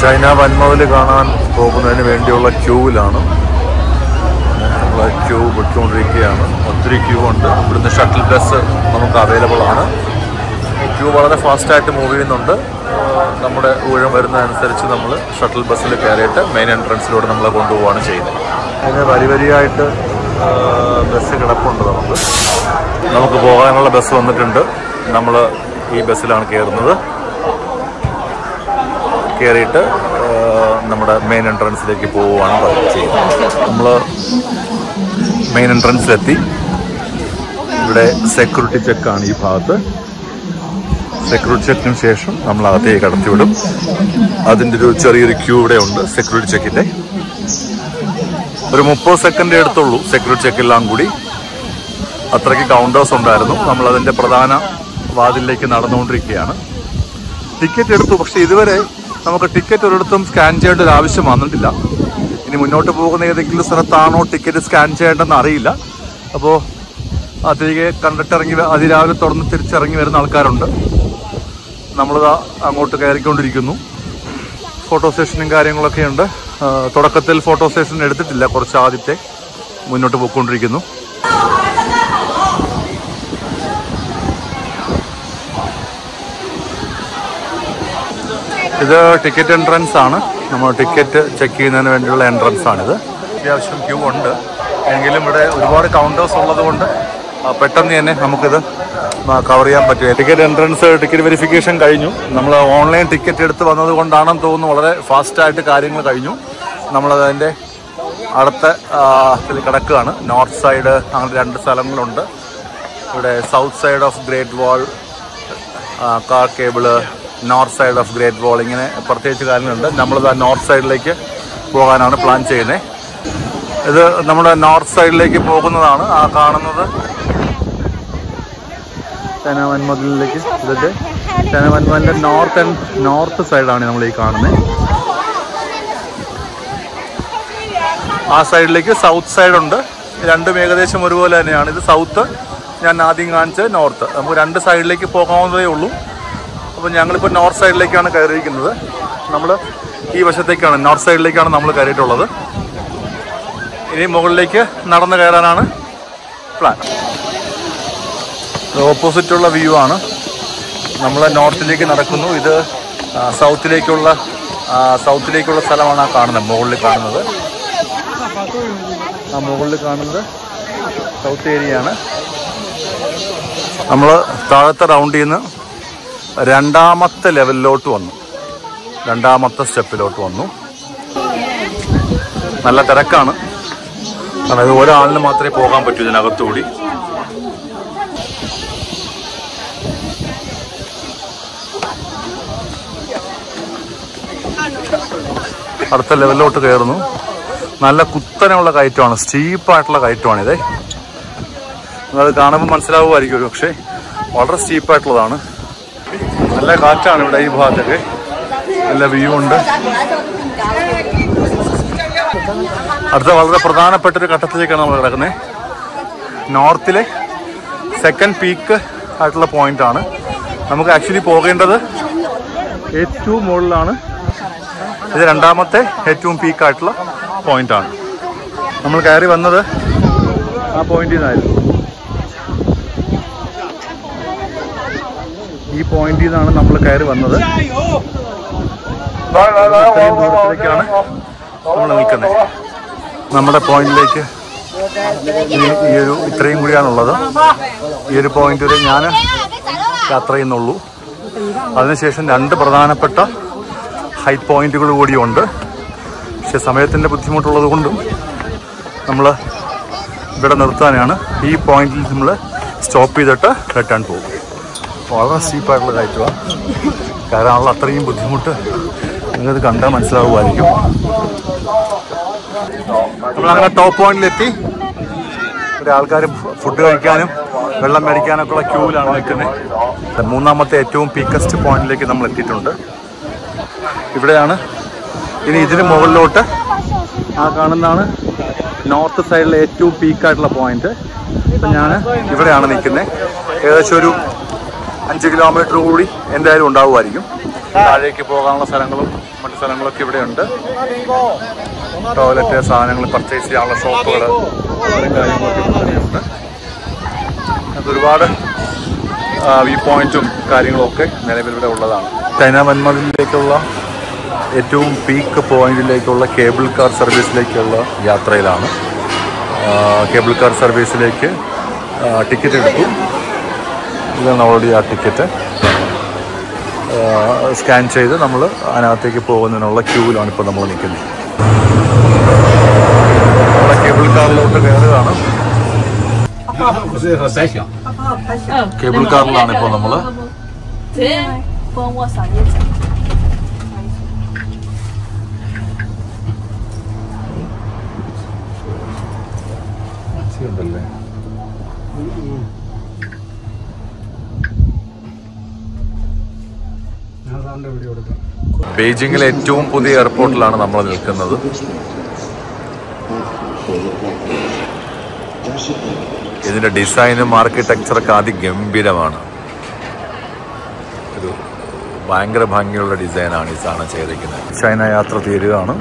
China വൻമതിൽ കാണാൻ പോകുന്നതിന് വേണ്ടിയുള്ള ക്യൂവിലാണ്. നമ്മൾ ക്യൂ വിട്ടുകൊണ്ടിരിക്കുകയാണ്. ഒത്തിരി ക്യൂ ഉണ്ട്. ഇവിടുന്ന് ഷട്ടിൽ ബസ് നമുക്ക് അവൈലബിൾ ആണ്. ക്യൂ വളരെ ഫാസ്റ്റായിട്ട് മൂവ് ചെയ്യുന്നുണ്ട്. നമ്മുടെ ഊഴം വരുന്നതനുസരിച്ച് നമ്മൾ ഷട്ടിൽ ബസ്സിൽ കയറിയിട്ട് മെയിൻ എൻട്രൻസിലൂടെ നമ്മളെ കൊണ്ടുപോവുകയാണ് ചെയ്യുന്നത്. അതിന് വരിയായിട്ട് ബസ് കിടപ്പുണ്ട്. നമുക്ക് പോകാനുള്ള ബസ് വന്നിട്ടുണ്ട്. നമ്മൾ ഈ ബസ്സിലാണ് കയറുന്നത്. കയറിയിട്ട് നമ്മുടെ മെയിൻ എൻട്രൻസിലേക്ക് പോവുകയാണ് ചെയ്യുന്നത്. നമ്മൾ മെയിൻ എൻട്രൻസിലെത്തി. ഇവിടെ സെക്യൂരിറ്റി ചെക്കാണ് ഈ ഭാഗത്ത്. സെക്യൂരിറ്റി ചെക്കിന് ശേഷം നമ്മൾ അകത്തേക്ക് കടത്തിവിടും. അതിൻ്റെ ഒരു ചെറിയൊരു ക്യൂ ഇവിടെ ഉണ്ട് സെക്യൂരിറ്റി ചെക്കിൻ്റെ. ഒരു 30 സെക്കൻഡ് എടുത്തുള്ളൂ സെക്യൂരിറ്റി ചെക്കെല്ലാം കൂടി. അത്രയ്ക്ക് കൗണ്ടേഴ്സ് ഉണ്ടായിരുന്നു. നമ്മളതിൻ്റെ പ്രധാന വാതിലിലേക്ക് നടന്നുകൊണ്ടിരിക്കുകയാണ്. ടിക്കറ്റ് എടുത്തു. പക്ഷേ ഇതുവരെ നമുക്ക് ടിക്കറ്റ് ഒരിടത്തും സ്കാൻ ചെയ്യേണ്ട ഒരു ആവശ്യം വന്നിട്ടില്ല. ഇനി മുന്നോട്ട് പോകുന്ന ഏതെങ്കിലും സ്ഥലത്താണോ ടിക്കറ്റ് സ്കാൻ ചെയ്യേണ്ടതെന്ന് അറിയില്ല. അപ്പോൾ അതിരികെ കണ്ടിട്ടിറങ്ങി അതിരാവിലെ തുറന്ന് തിരിച്ചിറങ്ങി വരുന്ന ആൾക്കാരുണ്ട്. നമ്മളിതാ അങ്ങോട്ട് കയറിക്കൊണ്ടിരിക്കുന്നു. ഫോട്ടോ സെഷനും കാര്യങ്ങളൊക്കെ ഉണ്ട്. തുടക്കത്തിൽ ഫോട്ടോ സെഷൻ എടുത്തിട്ടില്ല. കുറച്ച് ആദ്യത്തെ മുന്നോട്ട് പോയിക്കൊണ്ടിരിക്കുന്നു. ഇത് ടിക്കറ്റ് എൻട്രൻസ് ആണ്. നമ്മൾ ടിക്കറ്റ് ചെക്ക് ചെയ്യുന്നതിന് വേണ്ടിയുള്ള എൻട്രൻസ് ആണിത്. അത്യാവശ്യം ക്യൂ ഉണ്ട്. എങ്കിലും ഇവിടെ ഒരുപാട് കൗണ്ടേഴ്സ് ഉള്ളത് കൊണ്ട് പെട്ടെന്ന് തന്നെ നമുക്കിത് കവർ ചെയ്യാൻ പറ്റും. ടിക്കറ്റ് എൻട്രൻസ് ടിക്കറ്റ് വെരിഫിക്കേഷൻ കഴിഞ്ഞു. നമ്മൾ ഓൺലൈൻ ടിക്കറ്റ് എടുത്ത് വന്നത് കൊണ്ടാണെന്ന് തോന്നുന്നു വളരെ ഫാസ്റ്റായിട്ട് കാര്യങ്ങൾ കഴിഞ്ഞു. നമ്മളതിൻ്റെ അടുത്ത കിടക്കുകയാണ്. നോർത്ത് സൈഡ് അങ്ങനെ 2 സ്ഥലങ്ങളുണ്ട്. ഇവിടെ south side of Great Wall, car cable, north side of Great Wall, ഇങ്ങനെ പ്രത്യേകിച്ച് കാര്യങ്ങളുണ്ട്. നമ്മളിത് നോർത്ത് സൈഡിലേക്ക് പോകാനാണ് പ്ലാൻ ചെയ്യുന്നത്. ഇത് നമ്മുടെ നോർത്ത് സൈഡിലേക്ക് പോകുന്നതാണ്. ആ കാണുന്നത് ചൈന വൻമതിലിലേക്ക്. ഇതിൻ്റെ ചൈന വൻമതിലിൻ്റെ നോർത്ത് സൈഡാണ് നമ്മൾ ഈ കാണുന്നത്. ആ സൈഡിലേക്ക് സൗത്ത് സൈഡുണ്ട്. രണ്ടും ഏകദേശം ഒരുപോലെ തന്നെയാണ്. ഇത് സൗത്ത്, ഞാൻ ആദ്യം കാണിച്ചത് നോർത്ത്. നമുക്ക് 2 സൈഡിലേക്ക് പോകാവുന്നതേ ഉള്ളൂ. അപ്പോൾ ഞങ്ങളിപ്പോൾ നോർത്ത് സൈഡിലേക്കാണ് കയറിയിരിക്കുന്നത്. നമ്മൾ ഈ വശത്തേക്കാണ്, നോർത്ത് സൈഡിലേക്കാണ് നമ്മൾ കയറിയിട്ടുള്ളത്. ഇനി മുകളിലേക്ക് നടന്ന് കയറാനാണ് പ്ലാൻ. ഓപ്പോസിറ്റുള്ള വ്യൂ ആണ്. നമ്മൾ നോർത്തിലേക്ക് നടക്കുന്നു. ഇത് സൗത്തിലേക്കുള്ള സ്ഥലമാണ് ആ കാണുന്നത്, മുകളിൽ കാണുന്നത്. ആ മുകളിൽ കാണുന്നത് സൗത്ത് ഏരിയയാണ്. നമ്മൾ താഴത്തെ റൗണ്ടിൽ നിന്ന് 2ാമത്തെ ലെവലിലോട്ട് വന്നു. 2ാമത്തെ സ്റ്റെപ്പിലോട്ട് വന്നു. നല്ല തിരക്കാണ്. അതായത് ഒരാളിന് മാത്രമേ പോകാൻ പറ്റൂ ഇതിനകത്തുകൂടി. അടുത്ത ലെവലിലോട്ട് കയറുന്നു. നല്ല കുത്തനെയുള്ള കയറ്റമാണ്, സ്റ്റീപ്പായിട്ടുള്ള കയറ്റമാണിതേ. അത് കാണുമ്പോൾ മനസ്സിലാവുമായിരിക്കും, പക്ഷേ വളരെ സ്റ്റീപ്പായിട്ടുള്ളതാണ്. നല്ല കാറ്റാണ് ഇവിടെ ഈ ഭാഗത്തൊക്കെ. നല്ല വ്യൂ ഉണ്ട്. അടുത്ത വളരെ പ്രധാനപ്പെട്ടൊരു ഘട്ടത്തിലേക്കാണ് നമ്മൾ കിടക്കുന്നത്. നോർത്തിലെ സെക്കൻഡ് പീക്ക് ആയിട്ടുള്ള പോയിന്റാണ്. നമുക്ക് ആക്ച്വലി പോകേണ്ടത് ഏറ്റവും മുകളിലാണ്. ഇത് 2ാമത്തെ ഏറ്റവും പീക്കായിട്ടുള്ള പോയിന്റാണ്. നമ്മൾ കയറി വന്നത് ആ പോയിന്റിൽ നിന്നായിരുന്നു. ഈ പോയിന്റിൽ നിന്നാണ് നമ്മൾ കയറി വന്നത്. ഇത്രയും ദൂരത്തിലേക്കാണ് നമ്മൾ നിൽക്കുന്നത്. നമ്മുടെ പോയിന്റിലേക്ക് ഇത്രയും കൂടിയാണുള്ളത്. ഈ ഒരു പോയിന്റ് വരെ ഞാൻ യാത്ര ചെയ്യുന്നുള്ളൂ. അതിനുശേഷം 2 പ്രധാനപ്പെട്ട ഹൈ പോയിന്റുകൾ കൂടിയുണ്ട്. പക്ഷെ സമയത്തിൻ്റെ ബുദ്ധിമുട്ടുള്ളത് കൊണ്ടും നമ്മൾ ഇവിടെ നിർത്താനാണ്. ഈ പോയിന്റിൽ നമ്മൾ സ്റ്റോപ്പ് ചെയ്തിട്ട് റിട്ടേൺ പോകും. വളരെ സ്റ്റീപ്പായിട്ടുള്ള കയറ്റുക. കയറാനുള്ള അത്രയും ബുദ്ധിമുട്ട് നിങ്ങൾക്കത് കണ്ടാൽ മനസ്സിലാവുമായിരിക്കും. നമ്മളങ്ങനെ ടോപ്പ് പോയിന്റിലെത്തി. ഇവിടെ ആൾക്കാർ ഫുഡ് കഴിക്കാനും വെള്ളം മേടിക്കാനൊക്കെ ഉള്ള ക്യൂവിലാണ് നിൽക്കുന്നത്. 3ാമത്തെ ഏറ്റവും പീക്കസ്റ്റ് പോയിന്റിലേക്ക് നമ്മൾ എത്തിയിട്ടുണ്ട്. ഇവിടെയാണ് ഇനി ഇതിന് മുകളിലോട്ട് ആ കാണുന്നതാണ് നോർത്ത് സൈഡിലെ ഏറ്റവും പീക്കായിട്ടുള്ള പോയിന്റ്. അപ്പം ഞാൻ ഇവിടെയാണ് നിൽക്കുന്നത്. ഏകദേശം ഒരു 5 കിലോമീറ്റർ കൂടി എന്തായാലും ഉണ്ടാവുമായിരിക്കും. താഴേക്ക് പോകാനുള്ള സ്ഥലങ്ങളും മറ്റു സ്ഥലങ്ങളൊക്കെ ഇവിടെയുണ്ട്. ടോയ്ലറ്റ്, സാധനങ്ങൾ പർച്ചേസ് ചെയ്യാനുള്ള ഷോപ്പുകൾ, അത്തരം കാര്യങ്ങളൊക്കെ ഇവിടെയുണ്ട്. ഒരുപാട് വ്യൂ പോയിന്റും കാര്യങ്ങളൊക്കെ നിലവിലിവിടെ ഉള്ളതാണ്. ചൈന വൻമതിലിലേക്കുള്ള ഏറ്റവും പീക്ക് പോയിന്റിലേക്കുള്ള കേബിൾ കാർ സർവീസിലേക്കുള്ള യാത്രയിലാണ്. കേബിൾ കാർ സർവീസിലേക്ക് ടിക്കറ്റ് എടുത്തു. ഇതാണ് ഓൾറെഡി ആ ടിക്കറ്റ്. സ്കാൻ ചെയ്ത് നമ്മൾ അതിനകത്തേക്ക് പോകുന്നതിനുള്ള ക്യൂവിലാണ് ഇപ്പോൾ നമ്മൾ നിൽക്കുന്നത്. നമ്മളെ കേബിൾ കാറിലോട്ട് കയറുകയാണ്. കേബിൾ കാറിലാണ് ഇപ്പോൾ നമ്മൾ. ഉണ്ടല്ലേ ബീജിംഗിലെ ഏറ്റവും പുതിയ എയർപോർട്ടിലാണ് നമ്മൾ നിൽക്കുന്നത്. ഇതിന്റെ ഡിസൈനും ആർക്കിടെക്ചറൊക്കെ അതിഗംഭീരമാണ്. ഒരു ഭയങ്കര ഭംഗിയുള്ള ഡിസൈനാണ് ഈ സാധനം ചെയ്തിരിക്കുന്നത്. ചൈന യാത്ര തീരുകയാണ്.